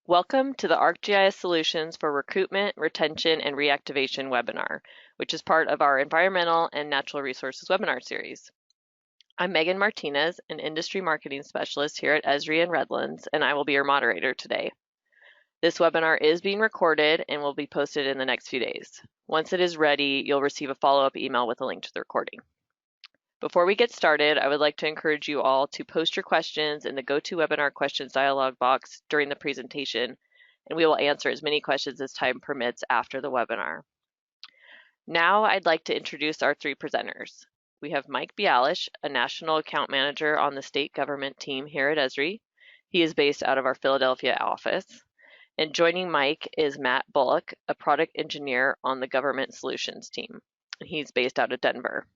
Welcome to the ArcGIS Solutions for Recruitment, Retention, and Reactivation webinar, which is part of our Environmental and Natural Resources webinar series. I'm Megan Martinez, an Industry Marketing Specialist here at Esri in Redlands, and I will be your moderator today. This webinar is being recorded and will be posted in the next few days. Once it is ready, you'll receive a follow-up email with a link to the recording. Before we get started, I would like to encourage you all to post your questions in the GoToWebinar questions dialog box during the presentation, and we will answer as many questions as time permits after the webinar. Now I'd like to introduce our three presenters. We have Mike Bialish, a National Account Manager on the state government team here at Esri. He is based out of our Philadelphia office. And joining Mike is Matt Bullock, a Product Engineer on the Government Solutions team. He's based out of Denver.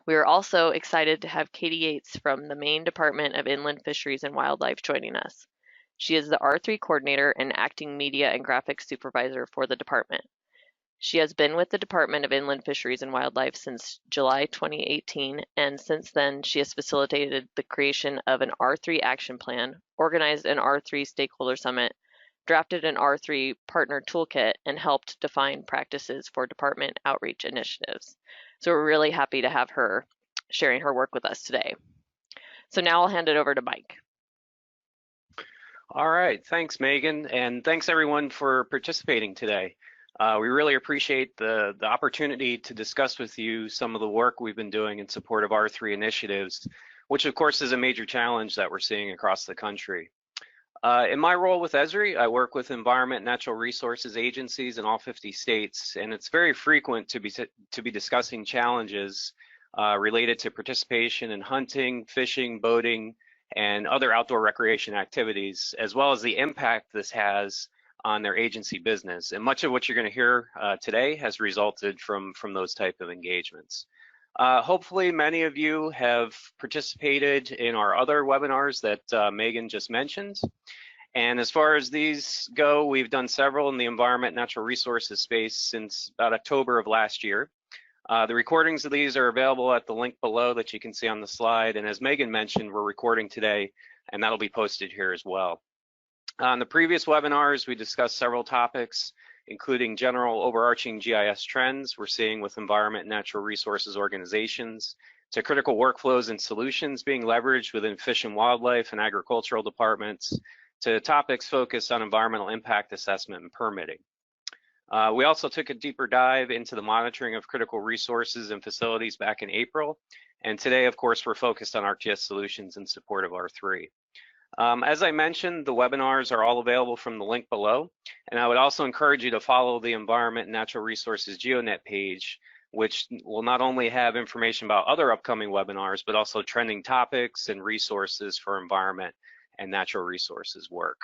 We are also excited to have Katie Yates from the Maine Department of Inland Fisheries and Wildlife joining us. She is the R3 Coordinator and Acting Media and Graphics Supervisor for the department. She has been with the Department of Inland Fisheries and Wildlife since July 2018, and since then she has facilitated the creation of an R3 action plan, organized an R3 stakeholder summit, drafted an R3 partner toolkit, and helped define practices for department outreach initiatives. So we're really happy to have her sharing her work with us today. So now I'll hand it over to Mike. All right, thanks Megan, and thanks everyone for participating today. We really appreciate the opportunity to discuss with you some of the work we've been doing in support of R3 initiatives, which of course is a major challenge that we're seeing across the country. In my role with Esri, I work with environment and natural resources agencies in all 50 states, and it's very frequent to be discussing challenges related to participation in hunting, fishing, boating, and other outdoor recreation activities, as well as the impact this has on their agency business. And much of what you're going to hear today has resulted from those type of engagements. Hopefully many of you have participated in our other webinars that Megan just mentioned. And as far as these go, we've done several in the environment and natural resources space since about October of last year. The recordings of these are available at the link below that you can see on the slide. And as Megan mentioned, we're recording today, and that'll be posted here as well. On the previous webinars, we discussed several topics, including general overarching GIS trends we're seeing with environment and natural resources organizations, to critical workflows and solutions being leveraged within fish and wildlife and agricultural departments, to topics focused on environmental impact assessment and permitting. We also took a deeper dive into the monitoring of critical resources and facilities back in April. And today, of course, we're focused on ArcGIS Solutions in support of R3. As I mentioned, the webinars are all available from the link below, and I would also encourage you to follow the Environment and Natural Resources GeoNet page, which will not only have information about other upcoming webinars, but also trending topics and resources for environment and natural resources work.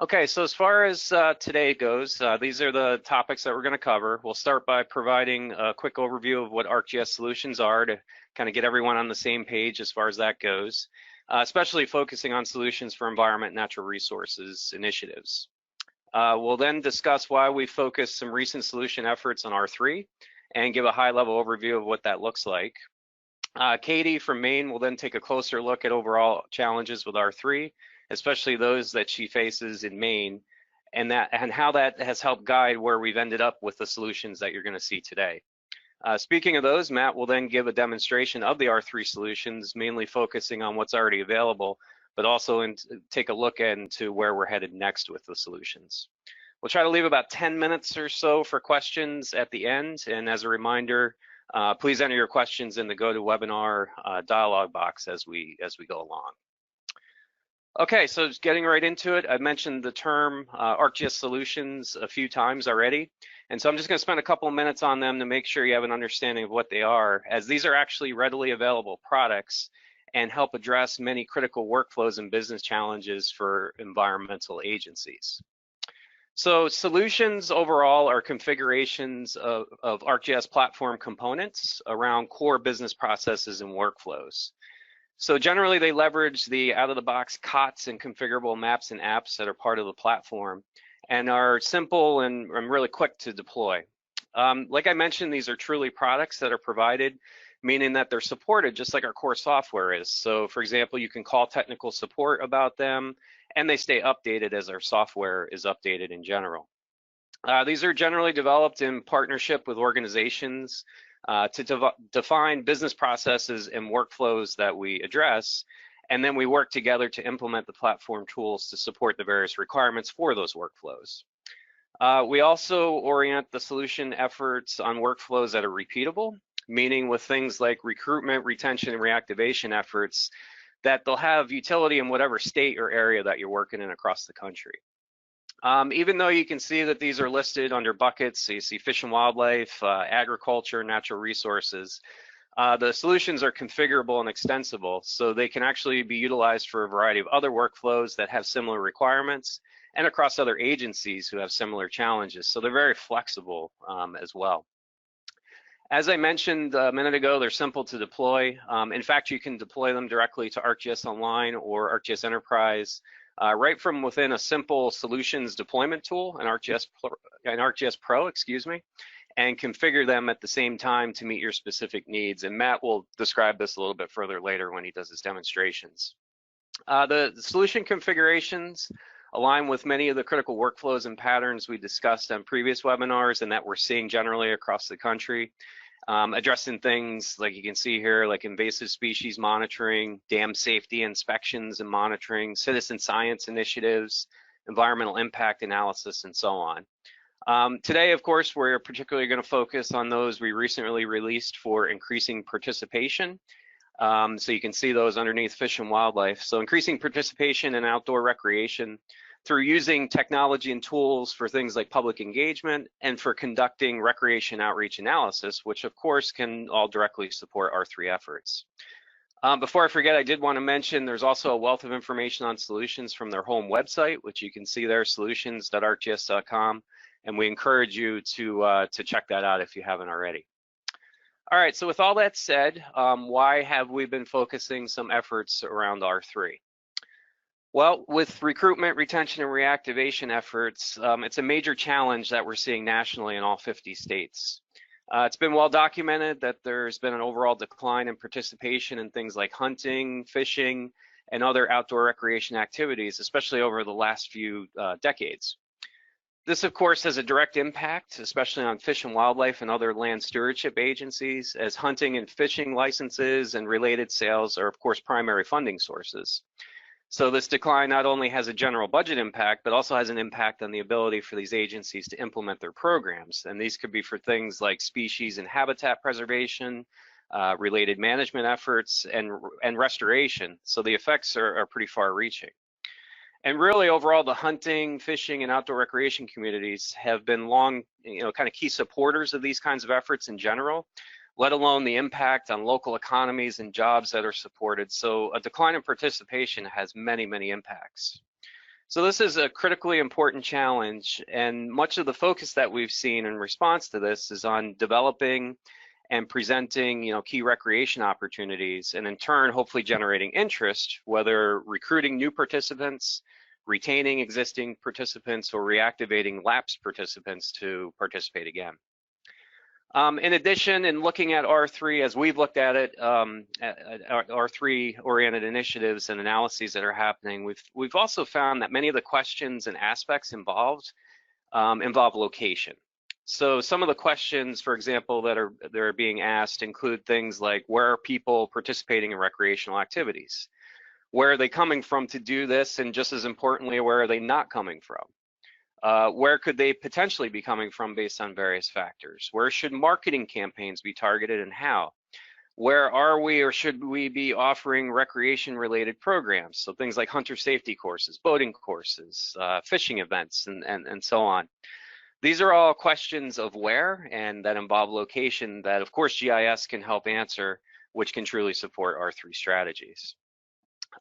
Okay, so as far as today goes, these are the topics that we're going to cover. We'll start by providing a quick overview of what ArcGIS Solutions are to kind of get everyone on the same page as far as that goes. Especially focusing on solutions for environment and natural resources initiatives. We'll then discuss why we focused some recent solution efforts on R3 and give a high-level overview of what that looks like. Katie from Maine will then take a closer look at overall challenges with R3, especially those that she faces in Maine, and how that has helped guide where we've ended up with the solutions that you're going to see today. Speaking of those, Matt will then give a demonstration of the R3 solutions, mainly focusing on what's already available, but also take a look into where we're headed next with the solutions. We'll try to leave about 10 minutes or so for questions at the end. And as a reminder, please enter your questions in the GoToWebinar dialog box as we go along. Okay, so just getting right into it, I've mentioned the term ArcGIS Solutions a few times already, and so I'm just going to spend a couple of minutes on them to make sure you have an understanding of what they are, as these are actually readily available products and help address many critical workflows and business challenges for environmental agencies. So solutions overall are configurations of ArcGIS platform components around core business processes and workflows. So generally they leverage the out-of-the-box COTS and configurable maps and apps that are part of the platform and are simple and really quick to deploy. Like I mentioned, these are truly products that are provided, meaning that they're supported just like our core software is. So for example, you can call technical support about them and they stay updated as our software is updated in general. These are generally developed in partnership with organizations to define business processes and workflows that we address, and then we work together to implement the platform tools to support the various requirements for those workflows. We also orient the solution efforts on workflows that are repeatable, meaning with things like recruitment, retention, and reactivation efforts, that they'll have utility in whatever state or area that you're working in across the country. Even though you can see that these are listed under buckets, so you see fish and wildlife, agriculture, natural resources, the solutions are configurable and extensible, so they can actually be utilized for a variety of other workflows that have similar requirements and across other agencies who have similar challenges. So they're very flexible as well. As I mentioned a minute ago, they're simple to deploy. In fact, you can deploy them directly to ArcGIS Online or ArcGIS Enterprise right from within a simple solutions deployment tool, an ArcGIS Pro, excuse me, and configure them at the same time to meet your specific needs. And Matt will describe this a little bit further later when he does his demonstrations. The solution configurations align with many of the critical workflows and patterns we discussed on previous webinars and that we're seeing generally across the country, addressing things like you can see here, like invasive species monitoring, dam safety inspections and monitoring, citizen science initiatives, environmental impact analysis, and so on. Today, of course, we're particularly going to focus on those we recently released for increasing participation. So you can see those underneath fish and wildlife. So increasing participation in outdoor recreation through using technology and tools for things like public engagement and for conducting recreation outreach analysis, which of course can all directly support R3 efforts. Before I forget, I did want to mention there's also a wealth of information on solutions from their home website, which you can see there, solutions.arcgis.com, and we encourage you to check that out if you haven't already. All right, so with all that said, why have we been focusing some efforts around R3? Well, with recruitment, retention, and reactivation efforts, it's a major challenge that we're seeing nationally in all 50 states. It's been well documented that there's been an overall decline in participation in things like hunting, fishing, and other outdoor recreation activities, especially over the last few decades. This, of course, has a direct impact, especially on fish and wildlife and other land stewardship agencies, as hunting and fishing licenses and related sales are, of course, primary funding sources. So this decline not only has a general budget impact, but also has an impact on the ability for these agencies to implement their programs. And these could be for things like species and habitat preservation, related management efforts, and restoration. So the effects are pretty far-reaching. And really, overall, the hunting, fishing, and outdoor recreation communities have been long, kind of key supporters of these kinds of efforts in general, let alone the impact on local economies and jobs that are supported. So a decline in participation has many, many impacts. So this is a critically important challenge, and much of the focus that we've seen in response to this is on developing and presenting, key recreation opportunities, and in turn, hopefully generating interest, whether recruiting new participants, retaining existing participants, or reactivating lapsed participants to participate again. In addition, in looking at R3, as we've looked at it, at R3-oriented initiatives and analyses that are happening, we've also found that many of the questions and aspects involved involve location. So some of the questions, for example, that are being asked include things like, where are people participating in recreational activities? Where are they coming from to do this? And just as importantly, where are they not coming from? Where could they potentially be coming from based on various factors? Where should marketing campaigns be targeted and how? Where are we or should we be offering recreation-related programs? So things like hunter safety courses, boating courses, fishing events, and so on. These are all questions of where and that involve location that, of course, GIS can help answer, which can truly support R3 strategies.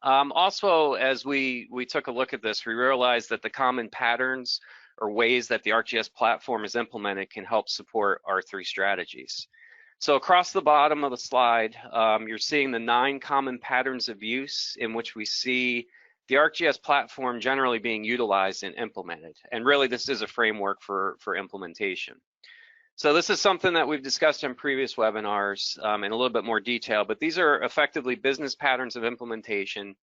Also, as we took a look at this, we realized that the common patterns or ways that the ArcGIS platform is implemented can help support R3 strategies. So across the bottom of the slide, you're seeing the 9 common patterns of use in which we see the ArcGIS platform generally being utilized and implemented. And really, this is a framework for implementation. So this is something that we've discussed in previous webinars in a little bit more detail, but these are effectively business patterns of implementation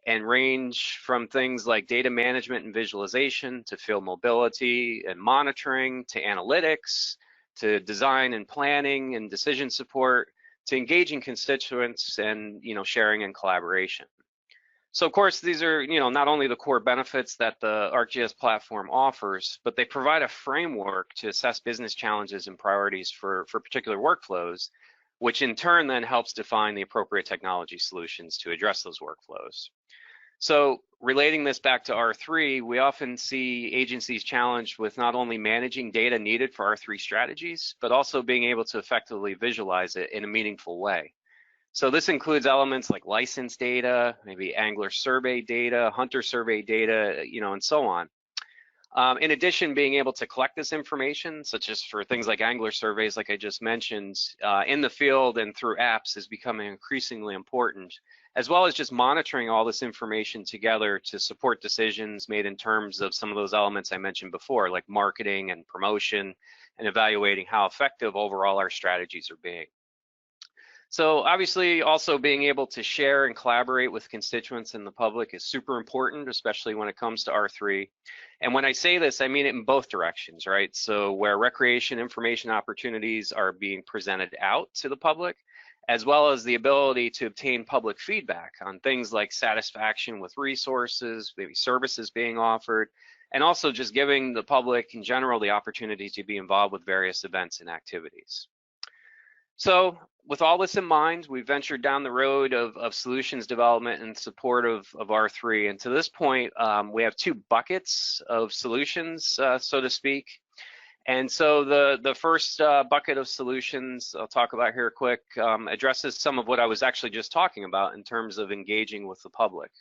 and range from things like data management and visualization to field mobility and monitoring to analytics to design and planning and decision support to engaging constituents and sharing and collaboration. So of course, these are not only the core benefits that the ArcGIS platform offers, but they provide a framework to assess business challenges and priorities for particular workflows, which in turn then helps define the appropriate technology solutions to address those workflows. So relating this back to R3, we often see agencies challenged with not only managing data needed for R3 strategies, but also being able to effectively visualize it in a meaningful way. So this includes elements like license data, maybe angler survey data, hunter survey data, and so on. In addition, being able to collect this information, such as for things like angler surveys, like I just mentioned, in the field and through apps is becoming increasingly important, as well as just monitoring all this information together to support decisions made in terms of some of those elements I mentioned before, like marketing and promotion, and evaluating how effective overall our strategies are being. So obviously also being able to share and collaborate with constituents and the public is super important, especially when it comes to R3. And when I say this, I mean it in both directions, right? So where recreation information opportunities are being presented out to the public, as well as the ability to obtain public feedback on things like satisfaction with resources, maybe services being offered, and also just giving the public in general the opportunity to be involved with various events and activities. So with all this in mind, we ventured down the road of solutions development in support of R3. And to this point, we have two buckets of solutions, so to speak. And so the first bucket of solutions I'll talk about here quick addresses some of what I was actually just talking about in terms of engaging with the public.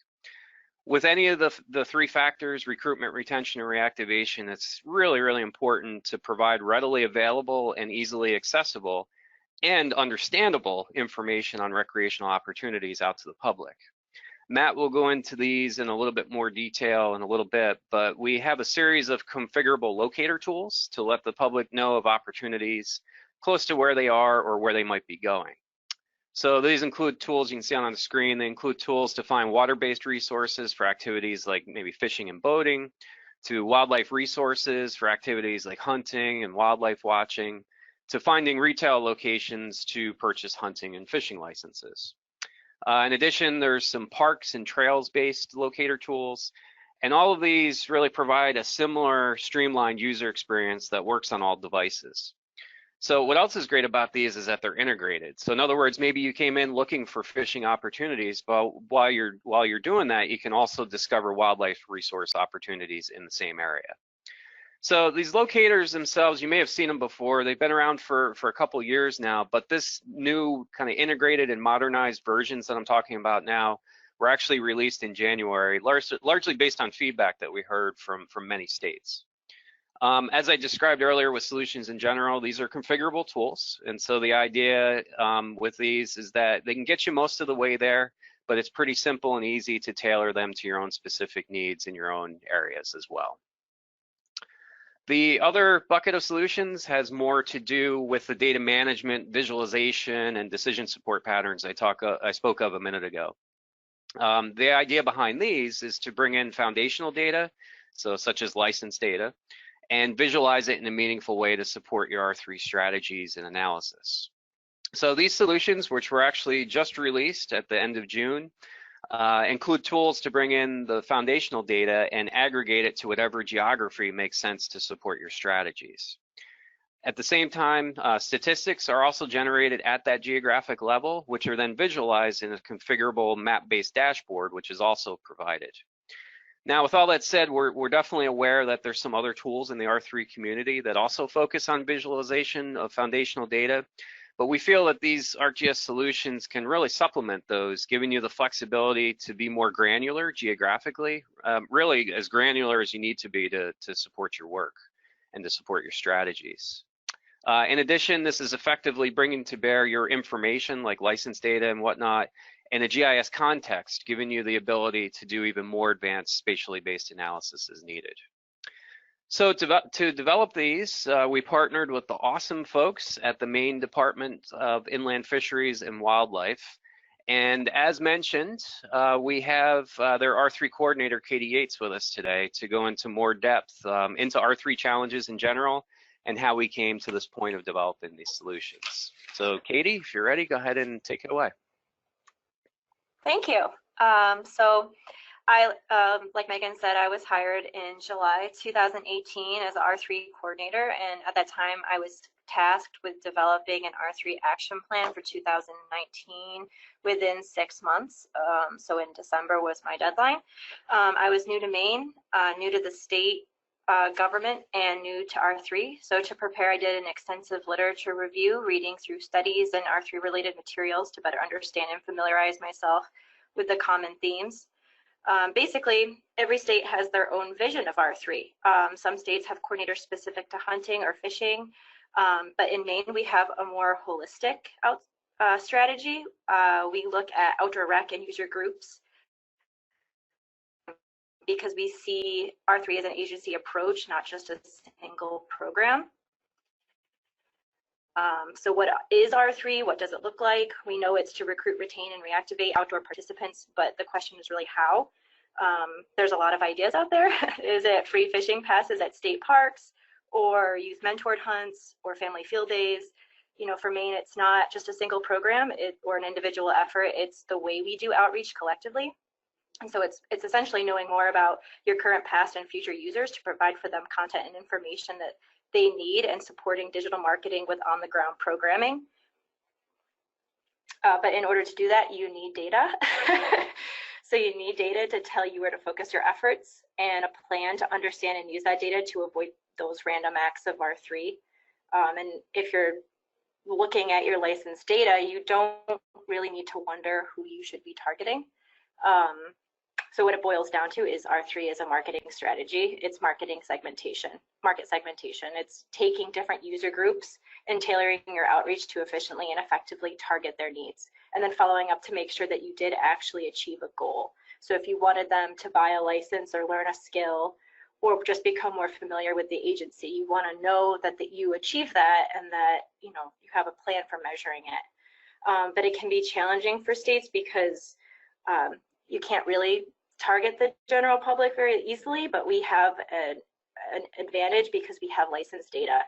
With any of the three factors, recruitment, retention, and reactivation, it's really, really important to provide readily available and easily accessible and understandable information on recreational opportunities out to the public. Matt will go into these in a little bit more detail in a little bit, but we have a series of configurable locator tools to let the public know of opportunities close to where they are or where they might be going. So these include tools you can see on the screen. They include tools to find water-based resources for activities like maybe fishing and boating, to wildlife resources for activities like hunting and wildlife watching, to finding retail locations to purchase hunting and fishing licenses. In addition, there's some parks and trails-based locator tools, and all of these really provide a similar streamlined user experience that works on all devices. So what else is great about these is that they're integrated. So in other words, maybe you came in looking for fishing opportunities, but while you're doing that, you can also discover wildlife resource opportunities in the same area. So these locators themselves, you may have seen them before. They've been around for a couple years now, but this new kind of integrated and modernized versions that I'm talking about now were actually released in January, largely based on feedback that we heard from many states. As I described earlier with solutions in general, these are configurable tools. And so the idea with these is that they can get you most of the way there, but it's pretty simple and easy to tailor them to your own specific needs in your own areas as well. The other bucket of solutions has more to do with the data management, visualization, and decision support patterns I spoke of a minute ago. The idea behind these is to bring in foundational data, so such as license data, and visualize it in a meaningful way to support your R3 strategies and analysis. So these solutions, which were actually just released at the end of June, include tools to bring in the foundational data and aggregate it to whatever geography makes sense to support your strategies. At the same time, statistics are also generated at that geographic level, which are then visualized in a configurable map-based dashboard, which is also provided. Now, with all that said, we're definitely aware that there's some other tools in the R3 community that also focus on visualization of foundational data. But we feel that these ArcGIS solutions can really supplement those, giving you the flexibility to be more granular geographically, really as granular as you need to be to support your work and to support your strategies. In addition, this is effectively bringing to bear your information like license data and whatnot in a GIS context, giving you the ability to do even more advanced spatially based analysis as needed. So to develop these, we partnered with the awesome folks at the Maine Department of Inland Fisheries and Wildlife, And as mentioned, we have their R3 coordinator, Katie Yates, with us today to go into more depth into R3 challenges in general and how we came to this point of developing these solutions. So Katie, if you're ready, go ahead and take it away. Thank you. Like Megan said, I was hired in July 2018 as an R3 coordinator, and at that time I was tasked with developing an R3 action plan for 2019 within 6 months. So in December was my deadline. I was new to Maine, new to the state government, and new to R3. So to prepare, I did an extensive literature review, reading through studies and R3 related materials to better understand and familiarize myself with the common themes. Basically, every state has their own vision of R3. Some states have coordinators specific to hunting or fishing, but in Maine we have a more holistic strategy. We look at outdoor rec and user groups because we see R3 as an agency approach, not just a single program. So what is R3? What does it look like? We know it's to recruit, retain, and reactivate outdoor participants, but the question is really how. There's a lot of ideas out there. Is it free fishing passes at state parks, or youth mentored hunts, or family field days? You know, for Maine, it's not just a single program or an individual effort. It's the way we do outreach collectively. And so it's essentially knowing more about your current, past, and future users to provide for them content and information that they need, and supporting digital marketing with on-the-ground programming. But in order to do that, you need data. So you need data to tell you where to focus your efforts, and a plan to understand and use that data to avoid those random acts of R3. And if you're looking at your licensed data, you don't really need to wonder who you should be targeting. So what it boils down to is R3 is a marketing strategy. It's market segmentation. It's taking different user groups and tailoring your outreach to efficiently and effectively target their needs, and then following up to make sure that you did actually achieve a goal. So if you wanted them to buy a license or learn a skill or just become more familiar with the agency, you want to know that you achieve that, and that you have a plan for measuring it. But it can be challenging for states because you can't really target the general public very easily, but we have an advantage because we have licensed data,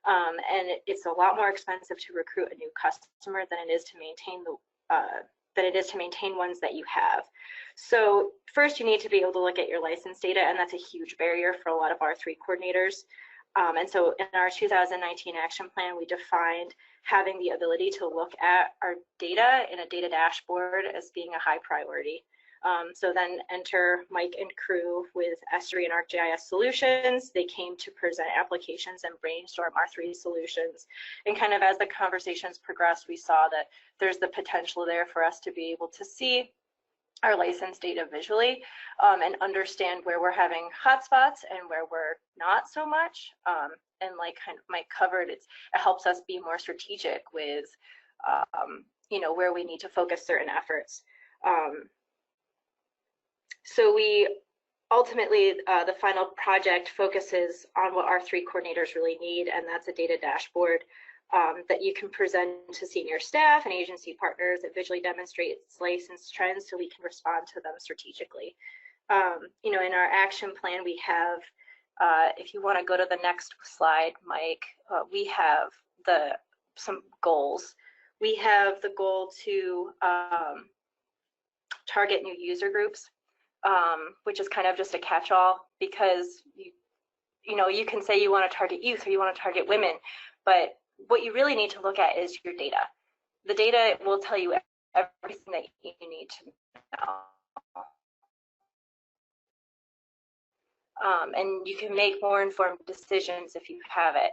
and it's a lot more expensive to recruit a new customer than it is to maintain ones that you have. So first, you need to be able to look at your licensed data, and that's a huge barrier for a lot of R3 coordinators. And so in our 2019 action plan, we defined having the ability to look at our data in a data dashboard as being a high priority. So then enter Mike and crew with Esri and ArcGIS Solutions. They came to present applications and brainstorm R3 solutions. And kind of as the conversations progressed, we saw that there's the potential there for us to be able to see our licensed data visually, and understand where we're having hotspots and where we're not so much. And like Mike covered, it helps us be more strategic with where we need to focus certain efforts. So we ultimately, the final project focuses on what R3 coordinators really need, and that's a data dashboard that you can present to senior staff and agency partners that visually demonstrates license trends so we can respond to them strategically. In our action plan, we have, if you want to go to the next slide, Mike, we have some goals. We have the goal to target new user groups, which is kind of just a catch-all, because you can say you want to target youth or you want to target women, but what you really need to look at is your data. The data will tell you everything that you need to know. And you can make more informed decisions if you have it,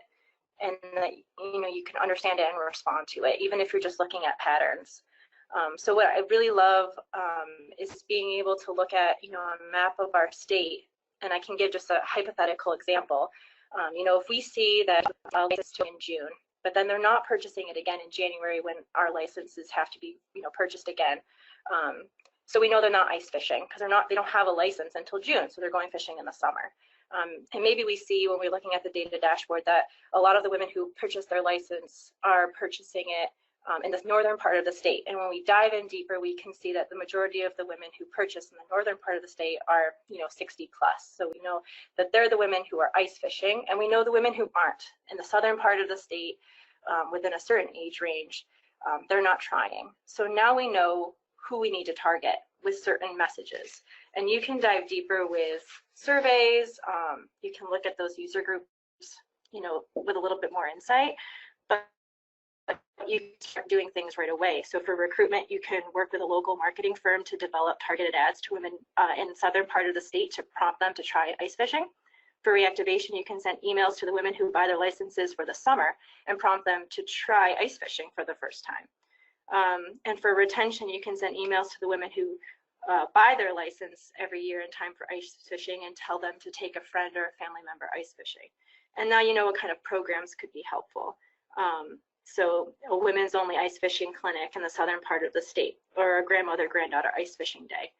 and that you can understand it and respond to it, even if you're just looking at patterns. So what I really love is being able to look at a map of our state, and I can give just a hypothetical example. If we see that license in June, but then they're not purchasing it again in January when our licenses have to be purchased again. So we know they're not ice fishing because they don't have a license until June, so they're going fishing in the summer. And maybe we see when we're looking at the data dashboard that a lot of the women who purchased their license are purchasing it in the northern part of the state. And when we dive in deeper, we can see that the majority of the women who purchase in the northern part of the state are, 60 plus. So we know that they're the women who are ice fishing, and we know the women who aren't. In the southern part of the state, within a certain age range, they're not trying. So now we know who we need to target with certain messages. And you can dive deeper with surveys. You can look at those user groups, with a little bit more insight. But you start doing things right away. So for recruitment, you can work with a local marketing firm to develop targeted ads to women in the southern part of the state to prompt them to try ice fishing. For reactivation, you can send emails to the women who buy their licenses for the summer and prompt them to try ice fishing for the first time. And for retention, you can send emails to the women who buy their license every year in time for ice fishing and tell them to take a friend or a family member ice fishing. And now you know what kind of programs could be helpful. So a women's only ice fishing clinic in the southern part of the state, or a grandmother-granddaughter ice fishing day.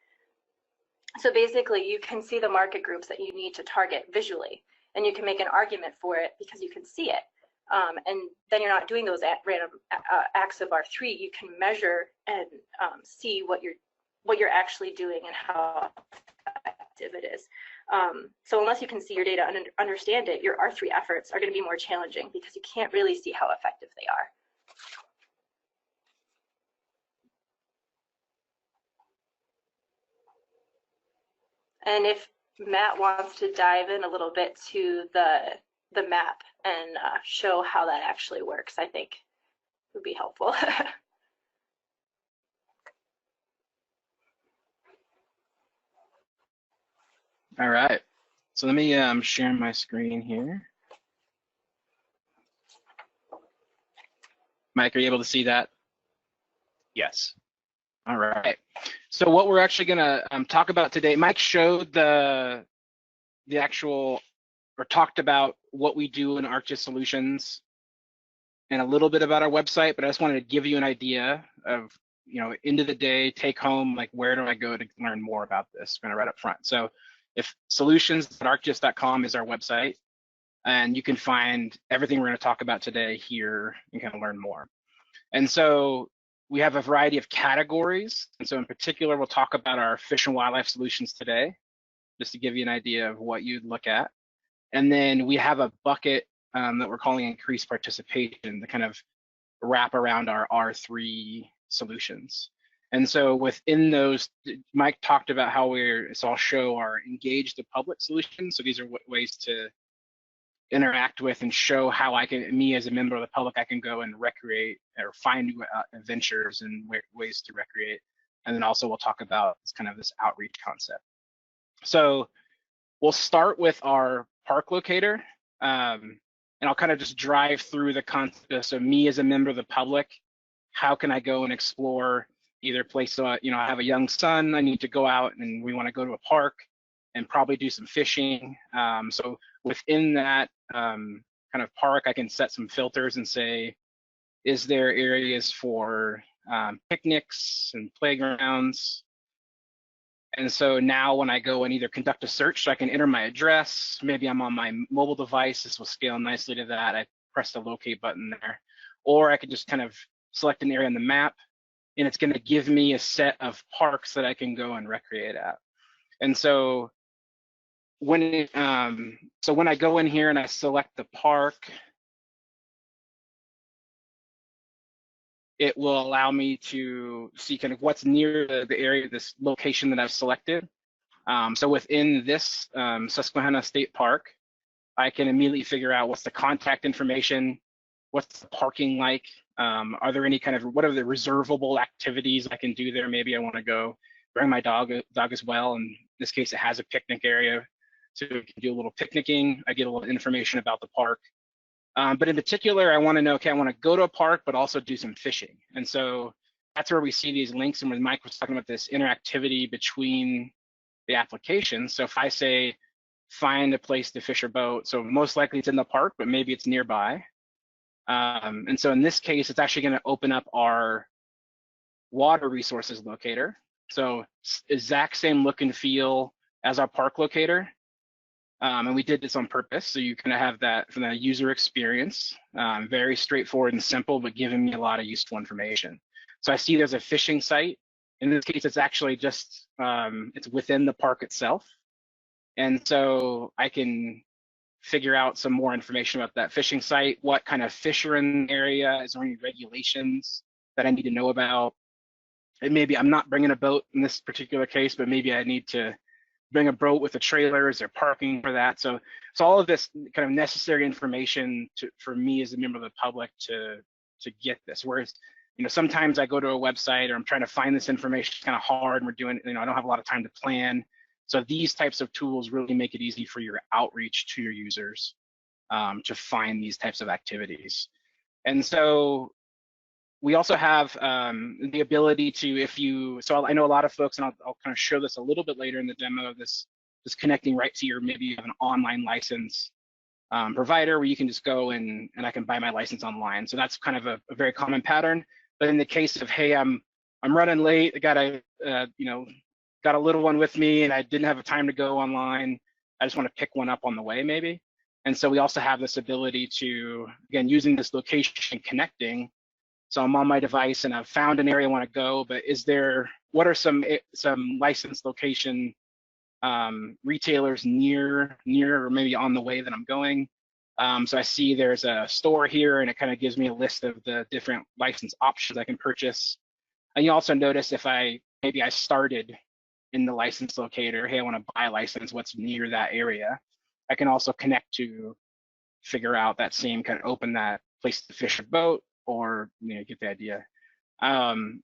So basically you can see the market groups that you need to target visually, and you can make an argument for it because you can see it. And then you're not doing those random acts of R3. You can measure and see what you're actually doing and how effective it is. So unless you can see your data and understand it, your R3 efforts are going to be more challenging because you can't really see how effective they are. And if Matt wants to dive in a little bit to the map and show how that actually works, I think would be helpful. All right, so let me share my screen here. Mike, are you able to see that? Yes. All right. So what we're actually gonna talk about today, Mike showed the actual, or talked about what we do in ArcGIS Solutions and a little bit about our website, but I just wanted to give you an idea of, end of the day, take home, like where do I go to learn more about this, kind of right up front. So if solutions.arcgis.com is our website, and you can find everything we're going to talk about today here and kind of learn more. And so we have a variety of categories. And so in particular, we'll talk about our fish and wildlife solutions today, just to give you an idea of what you'd look at. And then we have a bucket that we're calling increased participation to kind of wrap around our R3 solutions. And so within those, Mike talked about how so I'll show our engage the public solutions. So these are ways to interact with and show how me as a member of the public, I can go and recreate or find new adventures and ways to recreate. And then also we'll talk about this outreach concept. So we'll start with our park locator, and I'll kind of just drive through the concept. So me as a member of the public, how can I go and explore either place? So, I have a young son, I need to go out and we want to go to a park and probably do some fishing. So within that kind of park, I can set some filters and say, is there areas for picnics and playgrounds? And so now when I go and either conduct a search, so I can enter my address, maybe I'm on my mobile device, this will scale nicely to that. I press the locate button there, or I could just kind of select an area on the map, and it's going to give me a set of parks that I can go and recreate at. And so when I go in here and I select the park, it will allow me to see kind of what's near the area, this location that I've selected. So within this Susquehanna State Park, I can immediately figure out what's the contact information, what's the parking like, are there any what are the reservable activities I can do there? Maybe I want to go bring my dog as well. In this case, it has a picnic area, so we can do a little picnicking. I get a little information about the park. But in particular, I want to know, okay, I want to go to a park, but also do some fishing. And so that's where we see these links. And when Mike was talking about this interactivity between the applications. So if I say, find a place to fish or boat, so most likely it's in the park, but maybe it's nearby. And so in this case, it's actually going to open up our water resources locator. So exact same look and feel as our park locator. And we did this on purpose, so you kind of have that from the user experience, very straightforward and simple, but giving me a lot of useful information. So I see there's a fishing site. In this case, it's actually just, it's within the park itself. And so I can figure out some more information about that fishing site, what kind of fish are in the area, is there any regulations that I need to know about? And maybe I'm not bringing a boat in this particular case, but maybe I need to bring a boat with a trailer. Is there parking for that? So all of this kind of necessary information for me as a member of the public to get this. Whereas, sometimes I go to a website or I'm trying to find this information, it's kind of hard, and we're doing, I don't have a lot of time to plan. So these types of tools really make it easy for your outreach to your users to find these types of activities. And so we also have the ability to, so I know a lot of folks, and I'll kind of show this a little bit later in the demo, this connecting right to your, maybe you have an online license provider where you can just go and I can buy my license online. So that's kind of a very common pattern. But in the case of, hey, I'm running late, I got a little one with me and I didn't have time to go online, I just want to pick one up on the way maybe. And so we also have this ability to, again, using this location connecting. So I'm on my device and I've found an area I want to go, but what are some licensed location retailers near or maybe on the way that I'm going? So I see there's a store here and it kind of gives me a list of the different license options I can purchase. And you also notice if maybe I started in the license locator, hey, I want to buy a license, what's near that area? I can also connect to figure out that same, kind of open that place to fish a boat, or get the idea.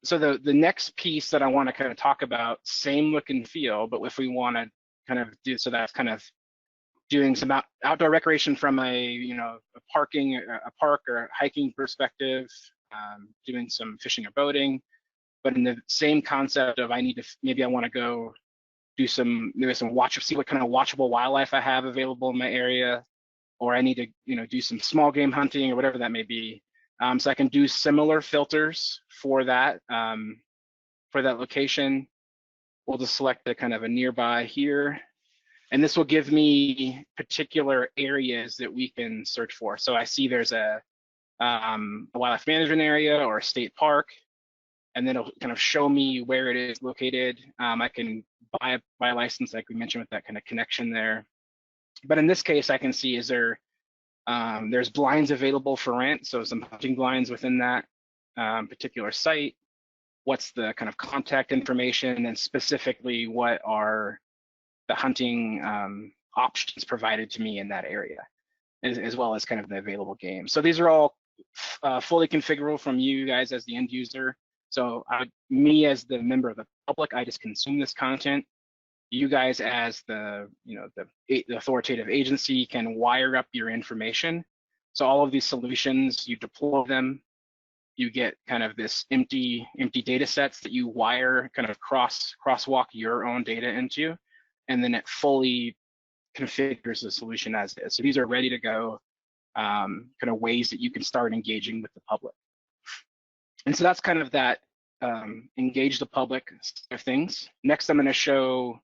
So the next piece that I want to kind of talk about, same look and feel, but if we want to kind of do, so that's kind of doing some outdoor recreation from a park or hiking perspective, doing some fishing or boating, but in the same concept of maybe I want to go do see what kind of watchable wildlife I have available in my area, or I need to do some small game hunting or whatever that may be. So I can do similar filters for that location. We'll just select a kind of a nearby here. And this will give me particular areas that we can search for. So I see there's a wildlife management area or a state park, and then it'll kind of show me where it is located. I can buy a license, like we mentioned, with that kind of connection there. But in this case, I can see there's blinds available for rent, so some hunting blinds within that particular site. What's the kind of contact information, and specifically what are the hunting options provided to me in that area, as well as kind of the available games. So these are all fully configurable from you guys as the end user. So me as the member of the public, I just consume this content. You guys as the authoritative agency can wire up your information. So all of these solutions, you deploy them, you get kind of this empty data sets that you wire, kind of crosswalk your own data into, and then it fully configures the solution as is. So these are ready to go, kind of ways that you can start engaging with the public. And so that's kind of that engage the public side of things. Next, I'm going to show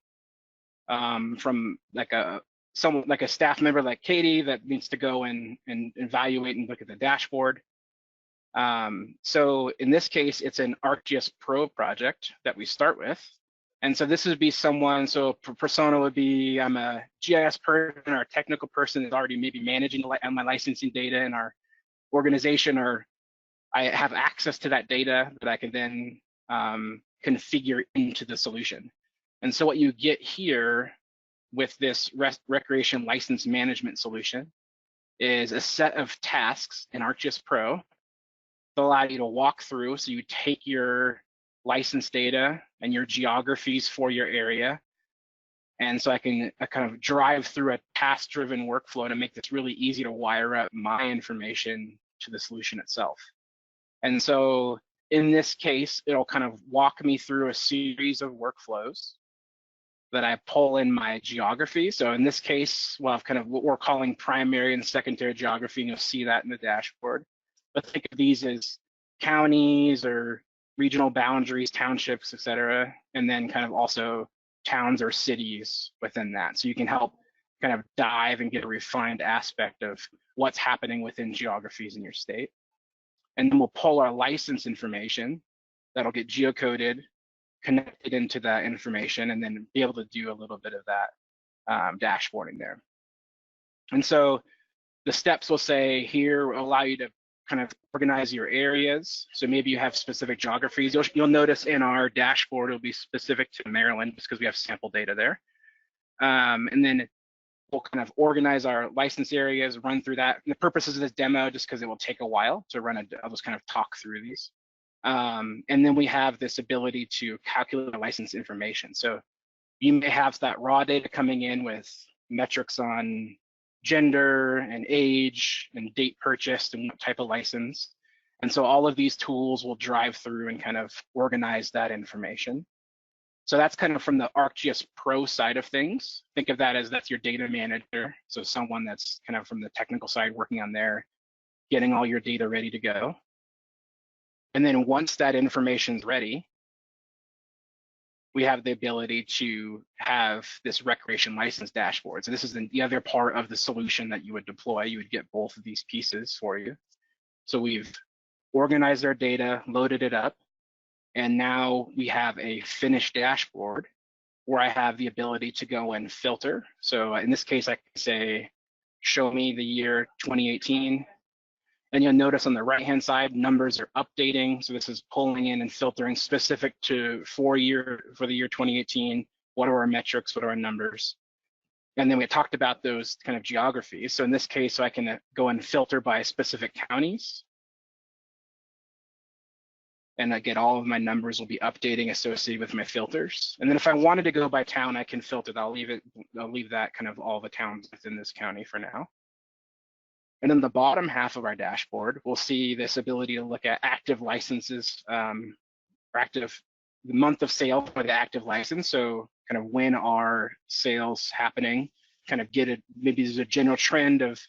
from like a staff member like Katie that needs to go and evaluate and look at the dashboard. So in this case, it's an ArcGIS Pro project that we start with. And so this would be someone, so persona would be, I'm a GIS person or a technical person that's already maybe managing my licensing data in our organization, or I have access to that data that I can then configure into the solution. And so what you get here with this recreation license management solution is a set of tasks in ArcGIS Pro that allow you to walk through. So you take your license data and your geographies for your area. And so I can kind of drive through a task-driven workflow to make this really easy to wire up my information to the solution itself. And so in this case, it'll kind of walk me through a series of workflows that I pull in my geography. So in this case, well, I've kind of what we're calling primary and secondary geography, and you'll see that in the dashboard. But think of these as counties or regional boundaries, townships, et cetera, and then kind of also towns or cities within that. So you can help kind of dive and get a refined aspect of what's happening within geographies in your state. And then we'll pull our license information that'll get geocoded, connected into that information, and then be able to do a little bit of that dashboarding there. And so the steps will say here will allow you to kind of organize your areas. So maybe you have specific geographies. You'll notice in our dashboard, it'll be specific to Maryland just because we have sample data there. And then we'll kind of organize our license areas, run through that. And the purposes of this demo, just because it will take a while to run, I'll just kind of talk through these. And then we have this ability to calculate license information. So you may have that raw data coming in with metrics on gender and age and date purchased and what type of license. And so all of these tools will drive through and kind of organize that information. So that's kind of from the ArcGIS Pro side of things. Think of that as that's your data manager. So someone that's kind of from the technical side working on there, getting all your data ready to go. And then once that information's ready, we have the ability to have this recreation license dashboard. So this is the other part of the solution that you would deploy. You would get both of these pieces for you. So we've organized our data, loaded it up, and now we have a finished dashboard where I have the ability to go and filter. So in this case, I can say, show me the year 2018. And you'll notice on the right-hand side, numbers are updating. So this is pulling in and filtering specific to for the year 2018. What are our metrics? What are our numbers? And then we talked about those kind of geographies. So in this case, I can go and filter by specific counties. And I get all of my numbers will be updating associated with my filters. And then if I wanted to go by town, I can filter. I'll leave that kind of all the towns within this county for now. And then the bottom half of our dashboard, we'll see this ability to look at active licenses, or the month of sale for the active license. So kind of when are sales happening, kind of get it, maybe there's a general trend of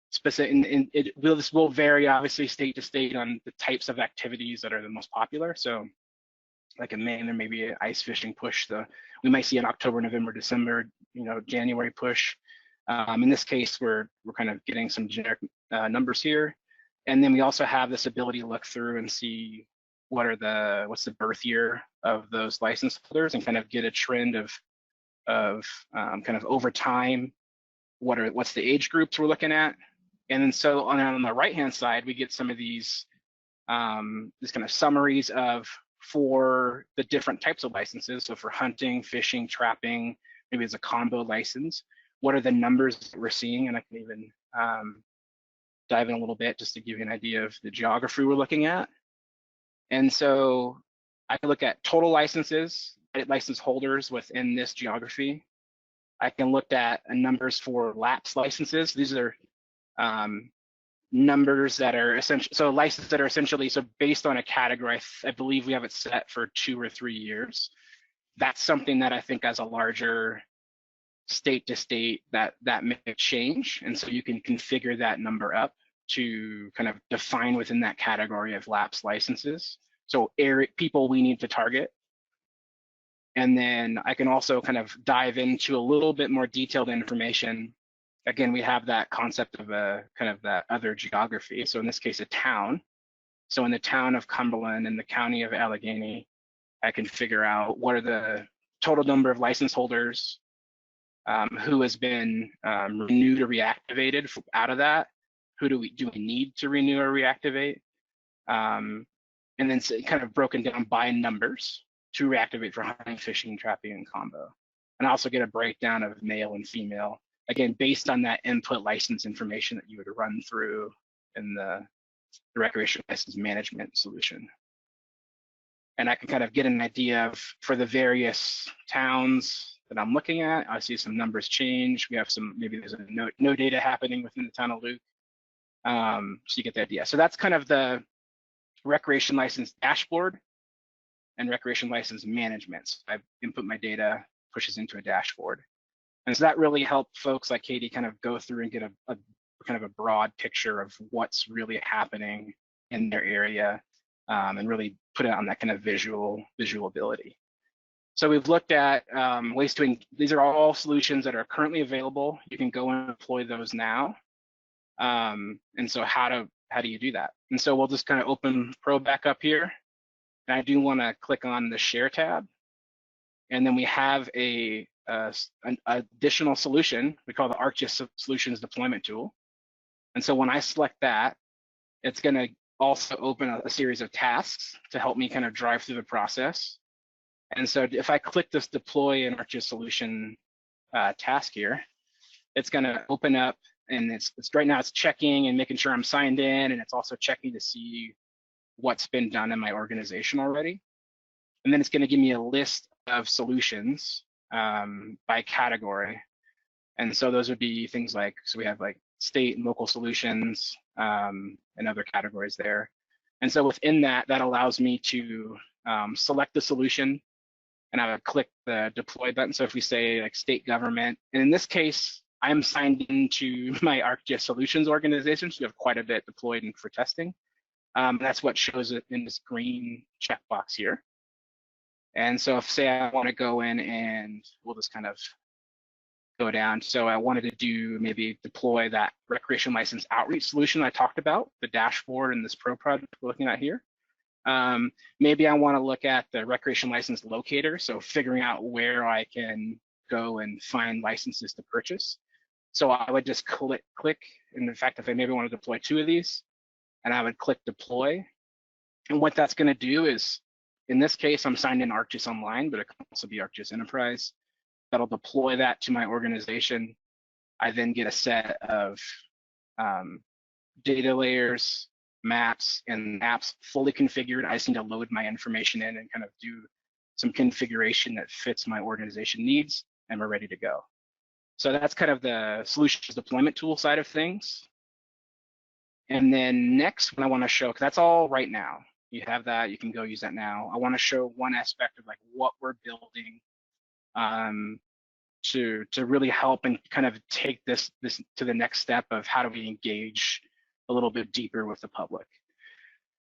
specific, and this will vary obviously state to state on the types of activities that are the most popular. So like in Maine, there may be an ice fishing push. We might see an October, November, December, January push. In this case, we're kind of getting some generic numbers here. And then we also have this ability to look through and see what's the birth year of those license holders and kind of get a trend of kind of over time, what's the age groups we're looking at. And then so on the right-hand side, we get some of these kind of summaries for the different types of licenses. So for hunting, fishing, trapping, maybe it's a combo license. What are the numbers that we're seeing? And I can even dive in a little bit just to give you an idea of the geography we're looking at. And so I can look at total licenses, license holders within this geography. I can look at numbers for lapsed licenses. These are numbers that are licenses that are essentially, so based on a category, I believe we have it set for 2 or 3 years. That's something that I think as a larger state to state that may change. And so you can configure that number up to kind of define within that category of lapsed licenses. So people we need to target. And then I can also kind of dive into a little bit more detailed information. Again, we have that concept of a kind of that other geography. So in this case, a town. So in the town of Cumberland and the county of Allegheny, I can figure out what are the total number of license holders, who has been renewed or reactivated out of that. Who do we need to renew or reactivate? And then kind of broken down by numbers to reactivate for hunting, fishing, trapping, and combo. And also get a breakdown of male and female, again, based on that input license information that you would run through in the recreation license management solution. And I can kind of get an idea of, for the various towns that I'm looking at, I see some numbers change. We have maybe there's a no data happening within the town of Luke. So you get the idea. So that's kind of the recreation license dashboard and recreation license management. So I input my data, pushes into a dashboard. And so that really helped folks like Katie kind of go through and get a kind of a broad picture of what's really happening in their area, and really put it on that kind of visual ability. So we've looked at ways to, these are all solutions that are currently available. You can go and deploy those now. And so how do you do that? And so we'll just kind of open Pro back up here. And I do want to click on the Share tab. And then we have an additional solution we call the ArcGIS Solutions Deployment Tool. And so when I select that, it's going to also open a series of tasks to help me kind of drive through the process. And so if I click this Deploy an ArcGIS Solution task here, it's going to open up, and it's right now it's checking and making sure I'm signed in, and it's also checking to see what's been done in my organization already. And then it's going to give me a list of solutions by category. And so those would be things like, so we have like state and local solutions and other categories there. And so within that, that allows me to select the solution, and I would click the deploy button. So if we say like state government, and in this case, I'm signed into my ArcGIS Solutions organization, so we have quite a bit deployed and for testing. That's what shows it in this green checkbox here. And so if, say, I want to go in and we'll just kind of go down. So I wanted to do maybe deploy that recreation license outreach solution I talked about, the dashboard in this Pro project we're looking at here. Maybe I want to look at the recreation license locator, so figuring out where I can go and find licenses to purchase. So I would just click, and in fact, if I maybe want to deploy 2 of these, and I would click deploy. And what that's going to do is, in this case, I'm signed in ArcGIS Online, but it can also be ArcGIS Enterprise. That'll deploy that to my organization. I then get a set of data layers, maps, and apps fully configured. I just need to load my information in and kind of do some configuration that fits my organization needs, and we're ready to go. So that's kind of the solutions deployment tool side of things. And then next, what I want to show, because that's all right now. You have that, you can go use that now. I want to show one aspect of like what we're building to really help and kind of take this to the next step of how do we engage a little bit deeper with the public.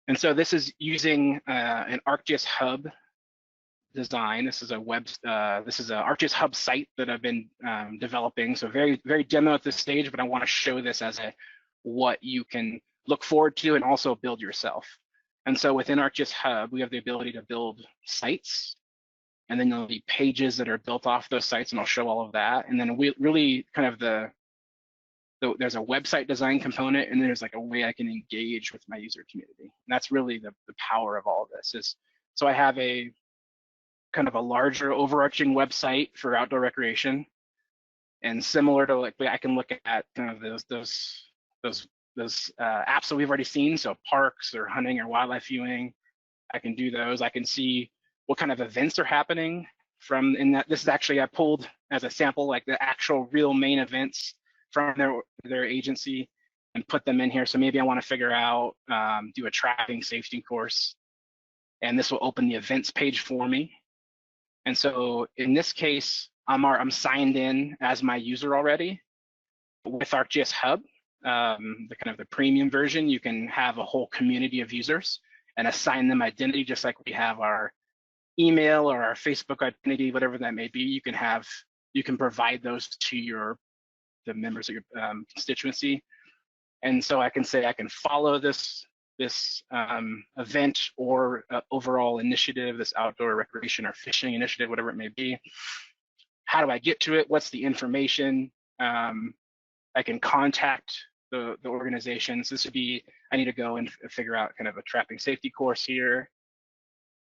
And so this is using an ArcGIS Hub design. This is a ArcGIS Hub site that I've been developing. So very demo at this stage, but I want to show this as what you can look forward to and also build yourself. And so within ArcGIS Hub, we have the ability to build sites, and then there'll be pages that are built off those sites, and I'll show all of that. And then we really kind of there's a website design component, and then there's like a way I can engage with my user community. And that's really the power of all of this is, so I have a kind of a larger overarching website for outdoor recreation, and similar to like, I can look at kind of those apps that we've already seen, so parks or hunting or wildlife viewing. I can do those. I can see what kind of events are happening from in that. This is actually, I pulled as a sample like the actual real main events from their agency and put them in here. So maybe I want to figure out, do a tracking safety course, and this will open the events page for me. And so in this case, I'm signed in as my user already with ArcGIS Hub. The premium version, you can have a whole community of users and assign them identity, just like we have our email or our Facebook identity, whatever that may be. You can provide those to the members of your constituency. And so I can say I can follow this event or overall initiative, this outdoor recreation or fishing initiative, whatever it may be. How do I get to it? What's the information? I can contact the organizations. This would be, I need to go and figure out kind of a trapping safety course here.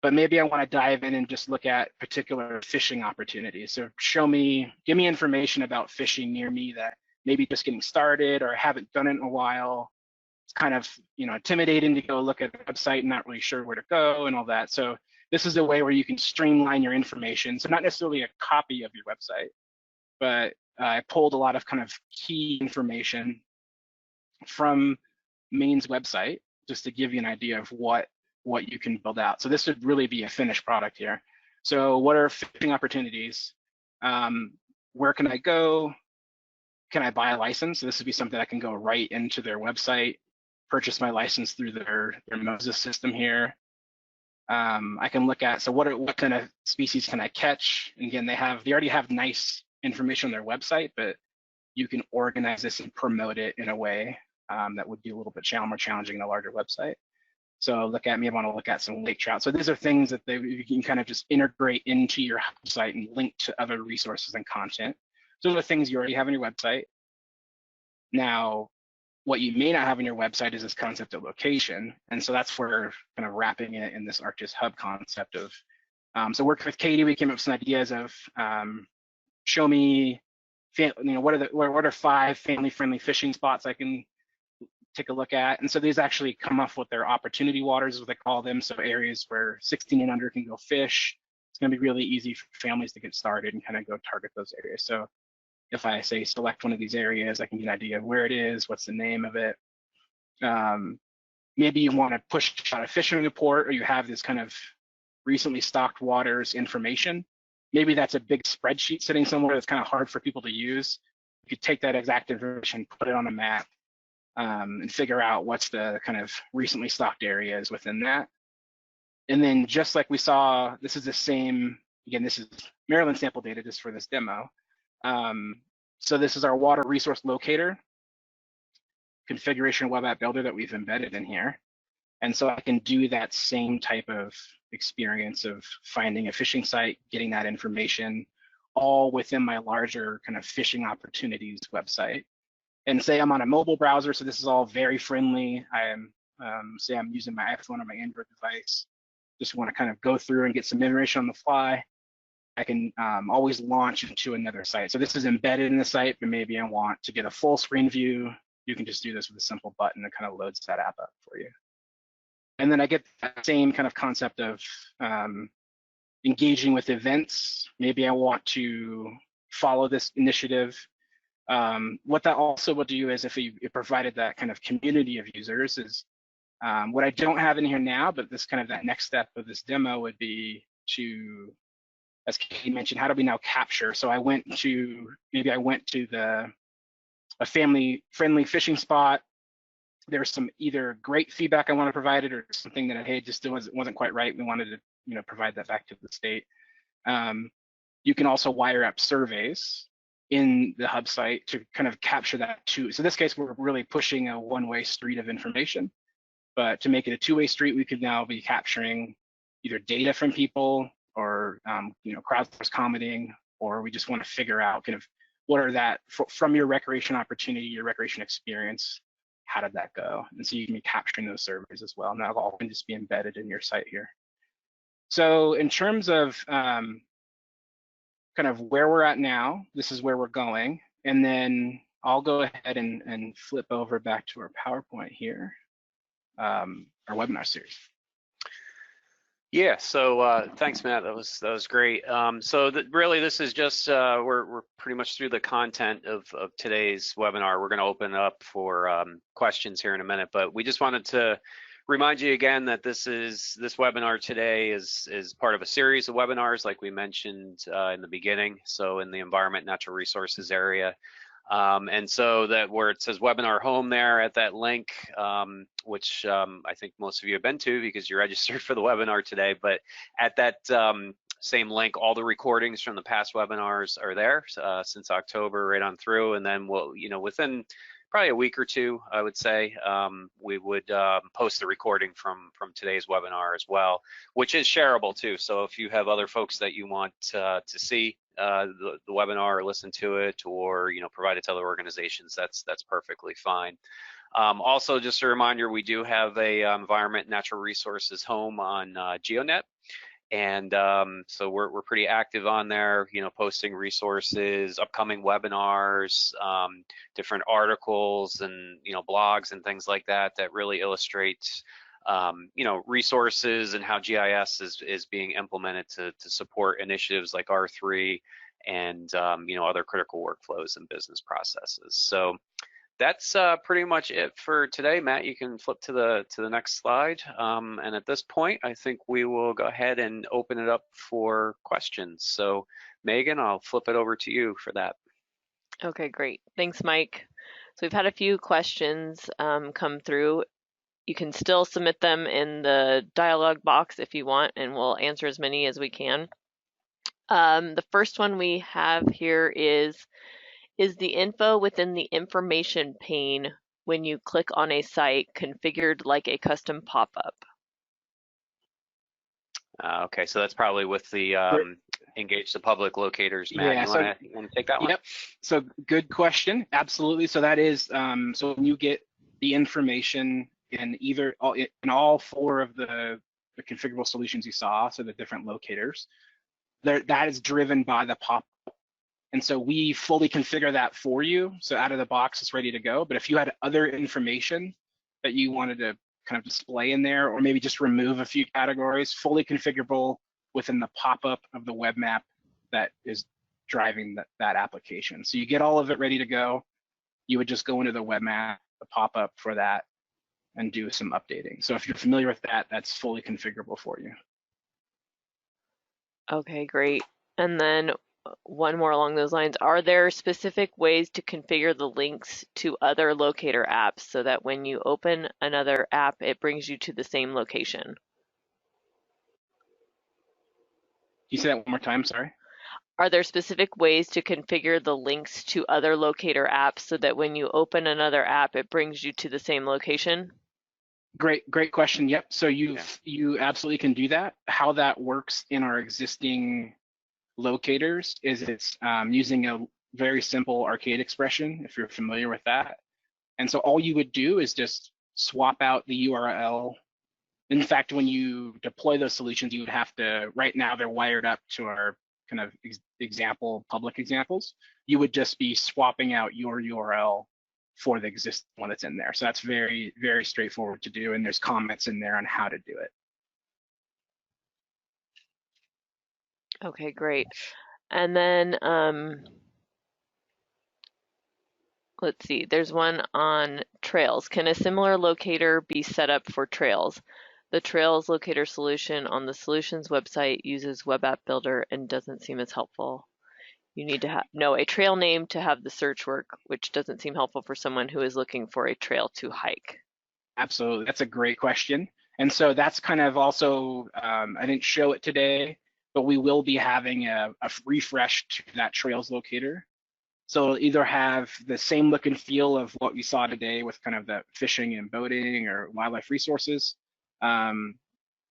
But maybe I want to dive in and just look at particular fishing opportunities. So give me information about fishing near me that maybe just getting started or haven't done it in a while. It's kind of, intimidating to go look at the website and not really sure where to go and all that. So this is a way where you can streamline your information. So not necessarily a copy of your website, but I pulled a lot of kind of key information from Maine's website just to give you an idea of what you can build out. So this would really be a finished product here. So what are fishing opportunities? Where can I go? Can I buy a license? So this would be something I can go right into their website, purchase my license through their Moses system here. I can look at, so what kind of species can I catch? And again, they already have nice information on their website, but you can organize this and promote it in a way that would be a little bit more challenging in a larger website. So maybe I want to look at some lake trout. So these are things that you can kind of just integrate into your site and link to other resources and content. So those are things you already have on your website. Now, what you may not have on your website is this concept of location. And so that's where kind of wrapping it in this ArcGIS Hub concept of, so working with Katie, we came up with some ideas of show me, what are 5 family-friendly fishing spots I can take a look at. And so these actually come up with their opportunity waters, as what they call them. So areas where 16 and under can go fish. It's going to be really easy for families to get started and kind of go target those areas. So if I say select one of these areas, I can get an idea of where it is, what's the name of it. Maybe you want to push out a fishing report, or you have this kind of recently stocked waters information. Maybe that's a big spreadsheet sitting somewhere that's kind of hard for people to use. You could take that exact information, put it on a map, and figure out what's the kind of recently stocked areas within that. And then just like we saw, this is the same, again, this is Maryland sample data just for this demo. So this is our water resource locator configuration web app builder that we've embedded in here. And so I can do that same type of experience of finding a fishing site, getting that information, all within my larger kind of fishing opportunities website. And say I'm on a mobile browser, so this is all very friendly. I am, say I'm using my iPhone or my Android device, just want to kind of go through and get some information on the fly. I can always launch into another site. So this is embedded in the site, but maybe I want to get a full screen view. You can just do this with a simple button that kind of loads that app up for you. And then I get that same kind of concept of engaging with events. Maybe I want to follow this initiative. What that also will do is if it provided that kind of community of users is what I don't have in here now, but this kind of that next step of this demo would be to, as Katie mentioned, how do we now capture? So maybe I went to a family-friendly fishing spot. There's some either great feedback I want to provide it or something that, hey, just wasn't quite right. We wanted to provide that back to the state. You can also wire up surveys in the hub site to kind of capture that too. So in this case, we're really pushing a one-way street of information, but to make it a two-way street, we could now be capturing either data from people or crowdsource commenting, or we just want to figure out kind of what are that from your recreation opportunity, your recreation experience, how did that go? And so you can be capturing those surveys as well. And that all can just be embedded in your site here. So in terms of kind of where we're at now, this is where we're going. And then I'll go ahead and flip over back to our PowerPoint here, our webinar series. Yeah, so thanks, Matt. That was great. So really, this is just we're pretty much through the content of today's webinar. We're going to open up for questions here in a minute, but we just wanted to remind you again that this webinar today is part of a series of webinars, like we mentioned in the beginning. So in the environment, natural resources area. And so that where it says webinar home there at that link, which I think most of you have been to because you registered for the webinar today, but at that same link, all the recordings from the past webinars are there since October right on through. And then we'll, within probably a week or two, I would say, we would post the recording from today's webinar as well, which is shareable too. So if you have other folks that you want to see the webinar or listen to it or provide it to other organizations, that's perfectly fine. Also, just a reminder, we do have a environment natural resources home on GeoNet. And so we're pretty active on there, posting resources, upcoming webinars, different articles and, blogs and things like that really illustrate, resources and how GIS is being implemented to support initiatives like R3 and, other critical workflows and business processes. So that's pretty much it for today. Matt, you can flip to the next slide. And at this point, I think we will go ahead and open it up for questions. So Megan, I'll flip it over to you for that. Okay, great. Thanks, Mike. So we've had a few questions come through. You can still submit them in the dialog box if you want, and we'll answer as many as we can. The first one we have here is the info within the information pane when you click on a site configured like a custom pop-up? Okay, so that's probably with the engage the public locators. Matt, Yeah, you want to take that one? Yep. So good question. Absolutely. So that is so when you get the information in all four of the configurable solutions you saw, so the different locators, that is driven by the pop. And so we fully configure that for you. So out of the box, it's ready to go. But if you had other information that you wanted to kind of display in there, or maybe just remove a few categories, fully configurable within the pop-up of the web map that is driving that application. So you get all of it ready to go. You would just go into the web map, the pop-up for that, and do some updating. So if you're familiar with that, that's fully configurable for you. Okay, great. And then one more along those lines. Are there specific ways to configure the links to other locator apps so that when you open another app, it brings you to the same location? Can you say that one more time? Sorry. Are there specific ways to configure the links to other locator apps so that when you open another app, it brings you to the same location? Great question. Yep. So you absolutely can do that. How that works in our existing locators is it's using a very simple arcade expression, if you're familiar with that. And so all you would do is just swap out the URL. In fact, when you deploy those solutions, you would have to, right now they're wired up to our kind of public examples. You would just be swapping out your URL for the existing one that's in there. So that's very, very straightforward to do. And there's comments in there on how to do it. Okay, great. And then let's see, there's one on trails. Can a similar locator be set up for trails? The Trails locator solution on the solutions website uses Web App Builder and doesn't seem as helpful. You need to know a trail name to have the search work, which doesn't seem helpful for someone who is looking for a trail to hike. Absolutely, that's a great question. And so that's kind of also, I didn't show it today, but we will be having a refresh to that Trails locator. So it'll either have the same look and feel of what we saw today with kind of the fishing and boating or wildlife resources. And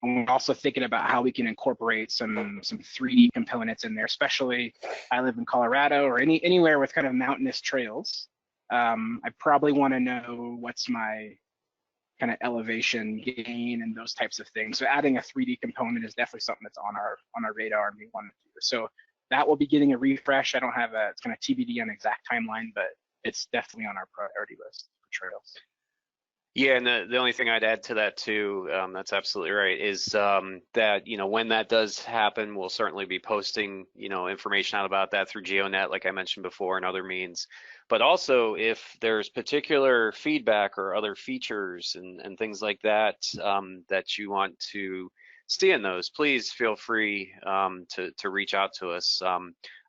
we're also thinking about how we can incorporate some 3D components in there, especially I live in Colorado or anywhere with kind of mountainous trails. I probably want to know what's my kind of elevation gain and those types of things. So adding a 3D component is definitely something that's on our radar and we want to do. So that will be getting a refresh. I don't have it's kind of TBD on exact timeline, but it's definitely on our priority list for trails. Yeah, and the only thing I'd add to that too, that's absolutely right, is that, when that does happen, we'll certainly be posting, information out about that through GeoNet, like I mentioned before, and other means. But also, if there's particular feedback or other features and things like that that you want to see in those, please feel free to reach out to us. I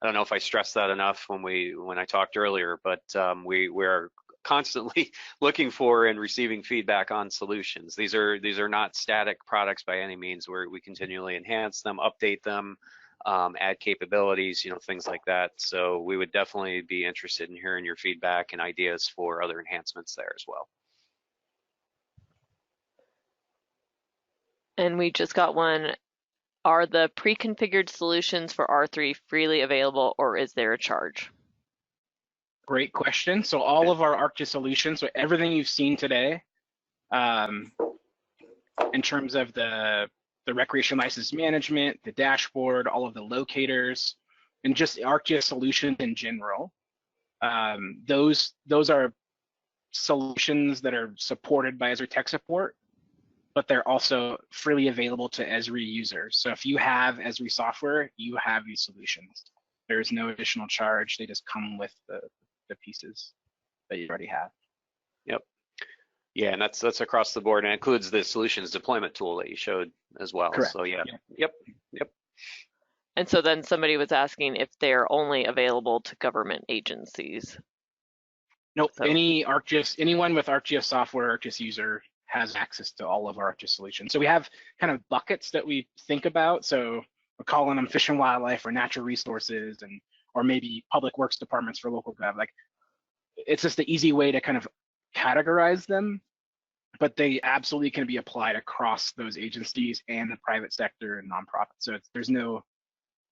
don't know if I stressed that enough when I talked earlier, but we're constantly looking for and receiving feedback on solutions. These are not static products by any means. We continually enhance them, update them, add capabilities, things like that. So we would definitely be interested in hearing your feedback and ideas for other enhancements there as well. And we just got one. Are the pre-configured solutions for R3 freely available, or is there a charge? Great question. So all of our ArcGIS solutions, so everything you've seen today, in terms of the recreation license management, the dashboard, all of the locators, and just ArcGIS solutions in general, those are solutions that are supported by Esri Tech Support, but they're also freely available to Esri users. So if you have Esri software, you have these solutions. There is no additional charge. They just come with the pieces that you already have. Yep. Yeah, and that's across the board, and it includes the solutions deployment tool that you showed as well. Correct. So yeah. Yep. And so then somebody was asking if they're only available to government agencies. Nope. So. Anyone with ArcGIS software, ArcGIS user has access to all of our ArcGIS solutions. So we have kind of buckets that we think about. So we're calling them fish and wildlife or natural resources, and or maybe public works departments for local gov. Like, it's just the easy way to kind of categorize them, but they absolutely can be applied across those agencies and the private sector and nonprofit. So there's no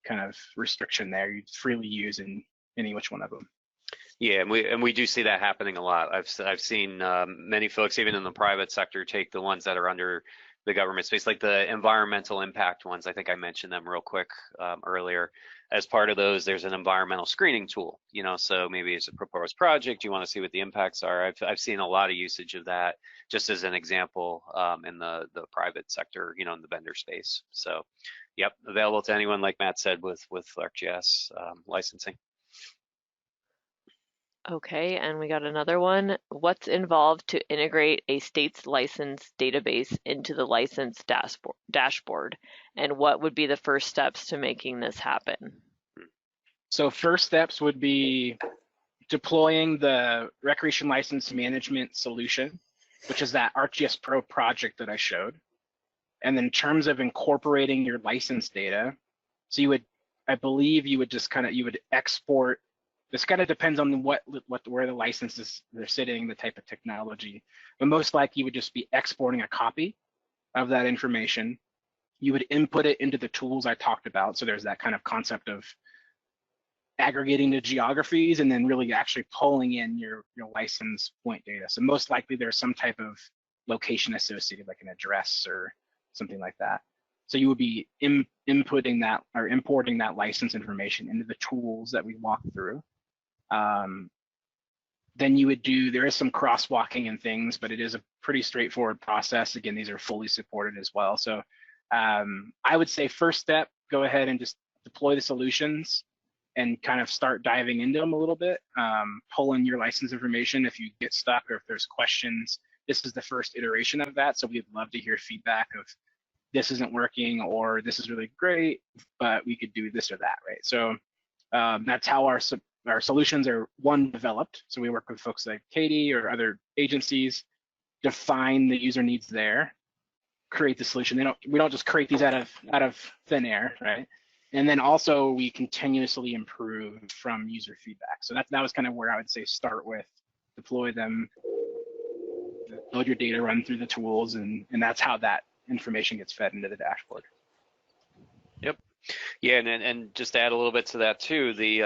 kind of restriction there. You freely use in any which one of them. Yeah, and we do see that happening a lot. I've seen many folks, even in the private sector, take the ones that are under the government space, like the environmental impact ones. I think I mentioned them real quick earlier. As part of those, there's an environmental screening tool. So maybe it's a proposed project, you want to see what the impacts are. I've seen a lot of usage of that, just as an example, in the private sector, in the vendor space. So, yep, available to anyone, like Matt said, with ArcGIS licensing. Okay, and we got another one. What's involved to integrate a state's license database into the license dashboard? And what would be the first steps to making this happen? So first steps would be deploying the recreation license management solution, which is that ArcGIS Pro project that I showed. And then in terms of incorporating your license data, so you would, I believe you would just you would export. This kind of depends on where the licenses they're sitting, the type of technology, but most likely you would just be exporting a copy of that information. You would input it into the tools I talked about. So there's that kind of concept of aggregating the geographies and then really actually pulling in your license point data. So most likely there's some type of location associated, like an address or something like that. So you would be inputting that or importing that license information into the tools that we walk through. Then you would there is some crosswalking and things, but it is a pretty straightforward process. Again, these are fully supported as well. So I would say first step, go ahead and just deploy the solutions and kind of start diving into them a little bit, pull in your license information if you get stuck or if there's questions. This is the first iteration of that, so we'd love to hear feedback of this isn't working or this is really great, but we could do this or that, right? So that's how our solutions are, one, developed. So we work with folks like Katie or other agencies, define the user needs there, create the solution. We don't just create these out of thin air, right? And then also we continuously improve from user feedback. So that was kind of where I would say start with, deploy them, load your data, run through the tools, and that's how that information gets fed into the dashboard. Yep. Yeah, and just to add a little bit to that too, the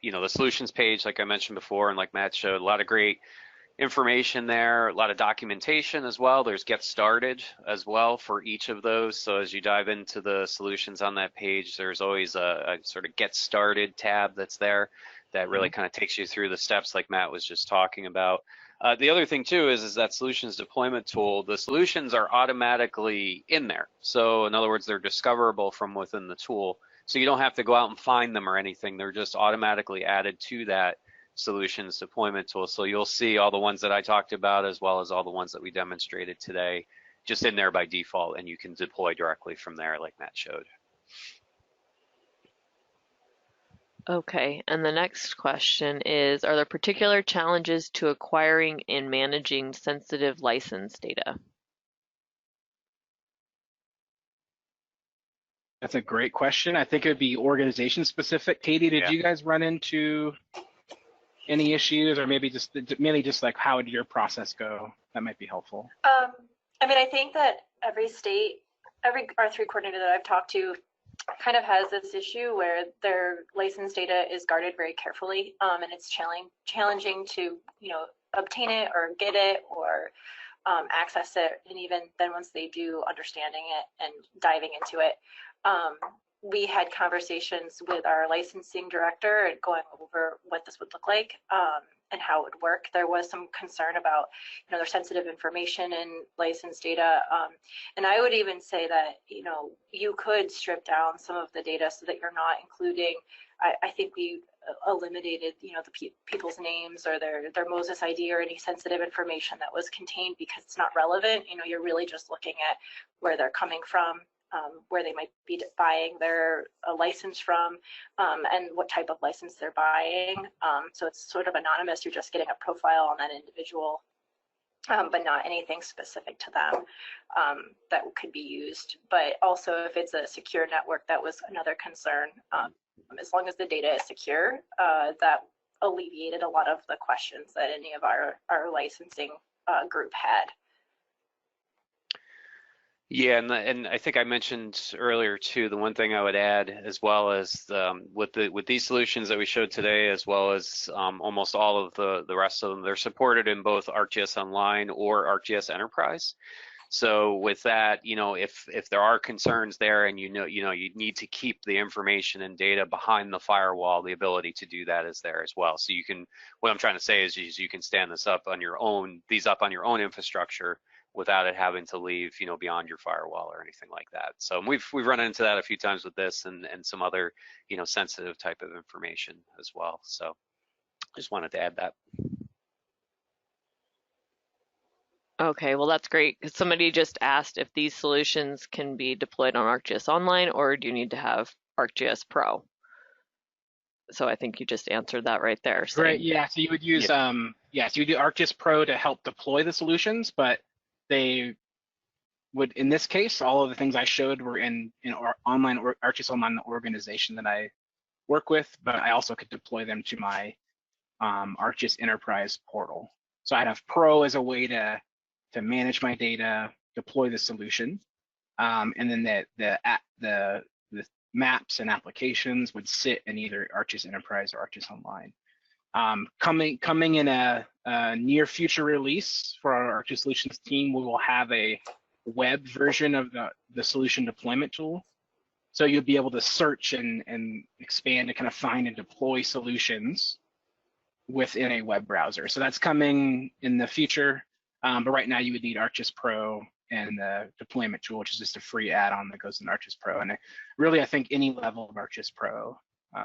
the solutions page, like I mentioned before, and like Matt showed, a lot of great information there, a lot of documentation as well. There's get started as well for each of those. So as you dive into the solutions on that page, there's always a sort of get started tab that's there that really kind of takes you through the steps like Matt was just talking about. The other thing too is that solutions deployment tool, the solutions are automatically in there. So in other words, they're discoverable from within the tool. So you don't have to go out and find them or anything. They're just automatically added to that solutions deployment tool. So you'll see all the ones that I talked about as well as all the ones that we demonstrated today just in there by default, and you can deploy directly from there like Matt showed. Okay, and the next question is, are there particular challenges to acquiring and managing sensitive license data? That's a great question. I think it would be organization specific. Katie, did you guys run into any issues, or maybe just like how would your process go? That might be helpful. I mean, I think that every state, every R3 coordinator that I've talked to kind of has this issue where their license data is guarded very carefully, and it's challenging to obtain it or get it or access it, and even then once they do, understanding it and diving into it. We had conversations with our licensing director and going over what this would look like and how it would work. There was some concern about their sensitive information and license data, and I would even say that you could strip down some of the data so that you're not including. I think we eliminated the people's names or their Moses ID or any sensitive information that was contained because it's not relevant. You're really just looking at where they're coming from, where they might be buying their license from, and what type of license they're buying. So it's sort of anonymous. You're just getting a profile on that individual. but not anything specific to them that could be used. But also if it's a secure network, that was another concern. As long as the data is secure, that alleviated a lot of the questions that any of our licensing group had. Yeah, and I think I mentioned earlier too, the one thing I would add, as well as with these solutions that we showed today, as well as almost all of the rest of them, they're supported in both ArcGIS Online or ArcGIS Enterprise. So with that, if there are concerns there, and you need to keep the information and data behind the firewall, the ability to do that is there as well. So you can, what I'm trying to say is you can stand this up on your own, on your own infrastructure, without it having to leave, beyond your firewall or anything like that. So we've run into that a few times with this and some other, sensitive type of information as well. So just wanted to add that. Okay, well that's great. Somebody just asked if these solutions can be deployed on ArcGIS Online, or do you need to have ArcGIS Pro? So I think you just answered that right there. Right, yeah, so you would use, so you do ArcGIS Pro to help deploy the solutions, but they would, in this case, all of the things I showed were in our online or ArcGIS Online organization that I work with, but I also could deploy them to my ArcGIS Enterprise portal. So I'd have Pro as a way to manage my data, deploy the solution, and then the maps and applications would sit in either ArcGIS Enterprise or ArcGIS Online. Coming in a near future release for our ArcGIS Solutions team, we will have a web version of the solution deployment tool. So you'll be able to search and expand to kind of find and deploy solutions within a web browser. So that's coming in the future, but right now you would need ArcGIS Pro and the deployment tool, which is just a free add-on that goes in ArcGIS Pro. And really, I think any level of ArcGIS Pro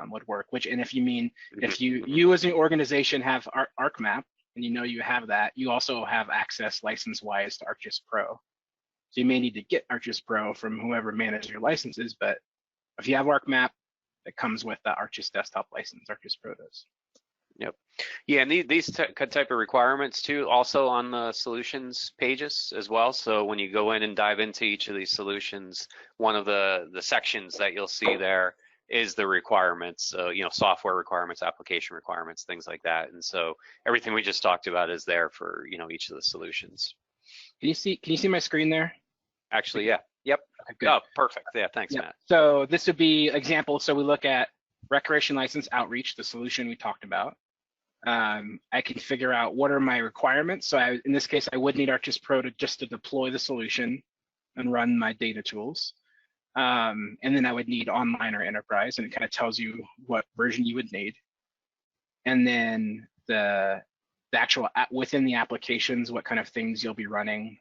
would work. And if you as an organization have ArcMap, and you have that, you also have access license-wise to ArcGIS Pro. So you may need to get ArcGIS Pro from whoever manages your licenses, but if you have ArcMap, it comes with the ArcGIS desktop license. ArcGIS Pro does. Yep. Yeah, and these type of requirements too, also on the solutions pages as well. So when you go in and dive into each of these solutions, one of the sections that you'll see there is the requirements, software requirements, application requirements, things like that. And so everything we just talked about is there for, each of the solutions. Can you see my screen there? Actually, yeah. Yep. Okay, good. Oh, perfect. Yeah, thanks, Yep. Matt. So this would be example. So we look at recreation license outreach, the solution we talked about. I can figure out what are my requirements. So in this case, I would need ArcGIS Pro to deploy the solution and run my data tools. And then I would need online or enterprise, and it kind of tells you what version you would need. And then the actual within the applications, what kind of things you'll be running.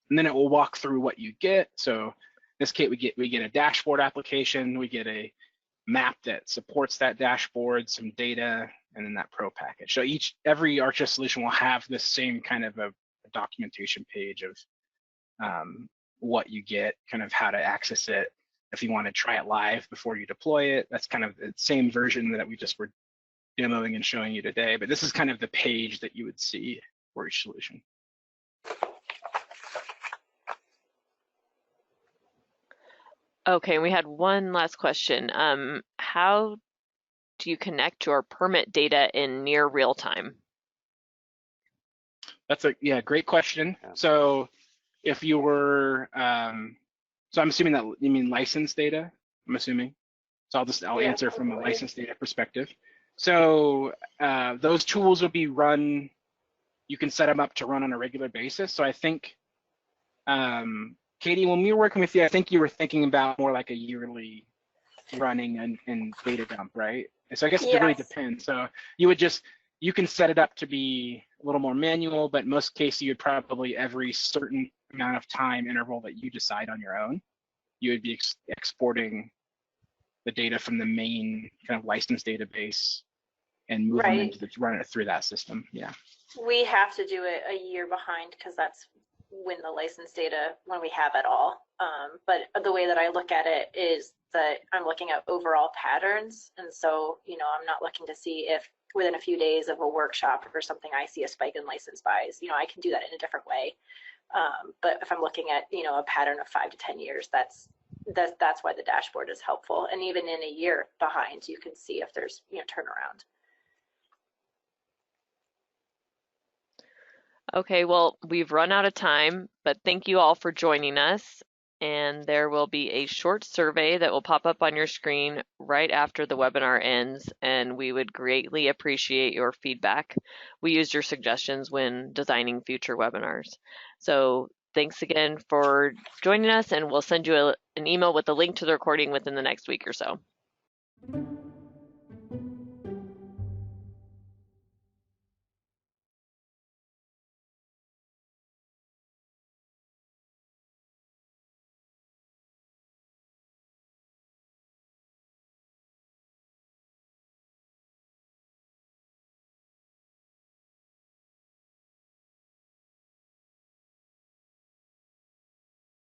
And then it will walk through what you get. So in this case, we get a dashboard application, we get a map that supports that dashboard, some data, and then that Pro package. So every ArcGIS solution will have this same kind of a documentation page of what you get, kind of how to access it. If you want to try it live before you deploy it, that's kind of the same version that we just were demoing and showing you today. But this is kind of the page that you would see for each solution. Okay, we had one last question. How do you connect to our permit data in near real time? That's a great question. Yeah. So if you were, so I'm assuming that you mean license data, I'm assuming. So I'll answer from a license data perspective. So those tools will be run, you can set them up to run on a regular basis. So I think, Katie, when we were working with you, I think you were thinking about more like a yearly running and data dump, right? So I guess it really depends. So you can set it up to be a little more manual, but most cases you would probably every certain amount of time interval that you decide on your own, you would be exporting the data from the main kind of license database and move them into run it through that system. Yeah. We have to do it a year behind because that's when the license data, when we have it all. But the way that I look at it is that I'm looking at overall patterns. And so, I'm not looking to see if within a few days of a workshop or something, I see a spike in license buys. I can do that in a different way. But if I'm looking at, a pattern of 5 to 10 years, that's why the dashboard is helpful. And even in a year behind, you can see if there's, turnaround. Okay, well, we've run out of time, but thank you all for joining us. And there will be a short survey that will pop up on your screen right after the webinar ends, and we would greatly appreciate your feedback. We used your suggestions when designing future webinars. So thanks again for joining us, and we'll send you an email with a link to the recording within the next week or so.